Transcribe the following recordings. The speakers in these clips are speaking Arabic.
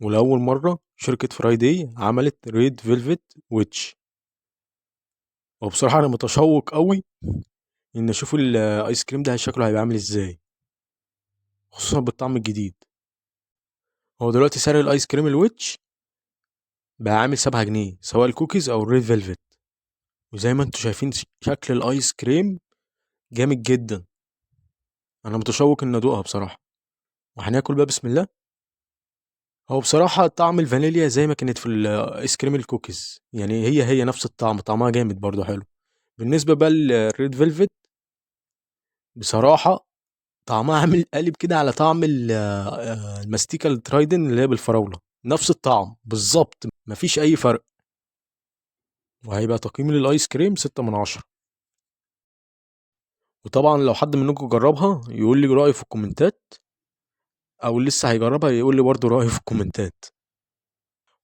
ولأول مرة شركة فرايداي عملت ريد فيلفت ويتش. وبصراحة أنا متشوق قوي إن أشوف الآيس كريم ده شكله هيبقى عامل إزاي، خصوصا بالطعم الجديد. هو دلوقتي سعر الآيس كريم الويتش بقى عامل 7 جنيه، سواء الكوكيز أو الريد فيلفت. وزي ما انتوا شايفين شكل الآيس كريم جامد جدا. أنا متشوق إن أدوقها بصراحة. وهناكل بقى بسم الله. هو بصراحة طعم الفانيليا زي ما كانت في الآيس كريم الكوكيز، يعني هي نفس الطعم، طعمها جامد برضه حلو. بالنسبة بقى للريد فيلفت، بصراحة طعمها عامل قالب كده على طعم الماستيكا الترايدن اللي هي بالفراولة، نفس الطعم بالظبط، مفيش أي فرق. وهيبقى تقييمي للآيس كريم 6/10. وطبعا لو حد منكم جربها يقول لي رأيه في الكومنتات، أو لسه هيجربها يقول لي برضه رأيه في الكومنتات.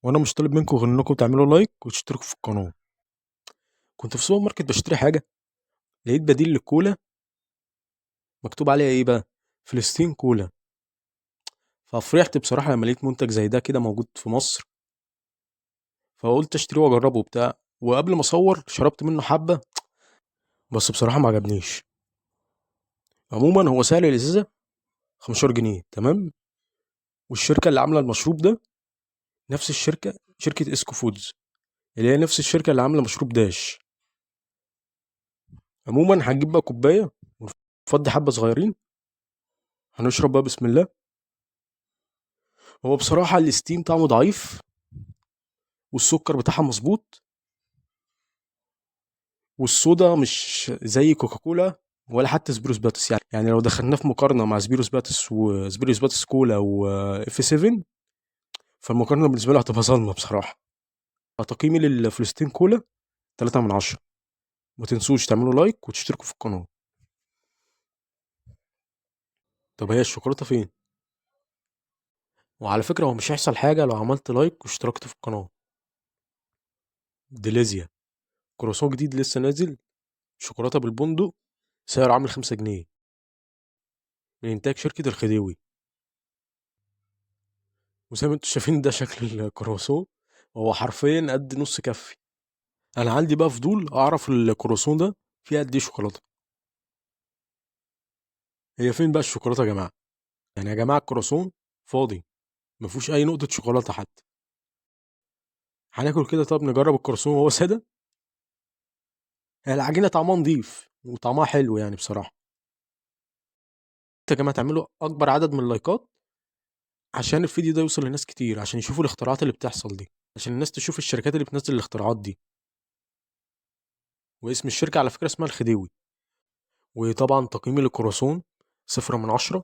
وأنا مش طالب منكم غير إنكم تعملوا لايك وتشتركوا في القناة. كنت في سوبر ماركت بشتري حاجة، لقيت بديل للكولا مكتوب عليها إيه بقى؟ فلسطين كولا. ففرحت بصراحة لما لقيت منتج زي ده كده موجود في مصر، فقلت اشتريه واجربه وبتاع. وقبل ما اصور شربت منه حبه، بس بصراحه ما عجبنيش. عموما هو سعر الازازه 15 جنيه، تمام. والشركه اللي عامله المشروب ده نفس الشركه، شركه اسكو فودز، اللي هي نفس الشركه اللي عامله مشروب داش. عموما هنجيب بقى كوبايه ونفضي حبه صغيرين، هنشرب بقى بسم الله. هو بصراحه الستيم طعمه ضعيف، والسكر بتاعها مظبوط، والصودا مش زي كوكاكولا ولا حتى سبيروس باتس. يعني لو دخلناه في مقارنه مع سبيروس باتس وسبيروس باتس كولا واف 7، فالمقارنة بالنسبة لي هتبقى ظالمة بصراحة. تقييمي للفلسطين كولا 3/10. ما تنسوش تعملوا لايك وتشتركوا في القناة. طب هي الشوكولاتة فين؟ وعلى فكرة هو مش هيحصل حاجة لو عملت لايك واشتركت في القناة. ديليزيا، كرواسون جديد لسه نازل، شوكولاتة بالبندق، سعره عامل 5 جنيه، من إنتاج شركة الخديوي. وزي ما انتوا شايفين ده شكل الكرواسون، هو حرفيا قد نص كفي. أنا عندي بقى فضول أعرف الكرواسون ده فيه قد إيه شوكولاتة. هي فين بقى الشوكولاتة يا جماعة؟ يعني يا جماعة الكرواسون فاضي، مفيهوش أي نقطة شوكولاتة حتى. هناكل كده، طب نجرب الكرواسون وهو سادة. هي العجينة طعمها نضيف وطعمها حلو يعني بصراحة. انت يا جماعة تعملوا أكبر عدد من اللايكات عشان الفيديو ده يوصل لناس كتير، عشان يشوفوا الاختراعات اللي بتحصل دي، عشان الناس تشوف الشركات اللي بتنزل الاختراعات دي. واسم الشركة على فكرة اسمها الخديوي. وطبعا تقييمي للكرواسون 0/10.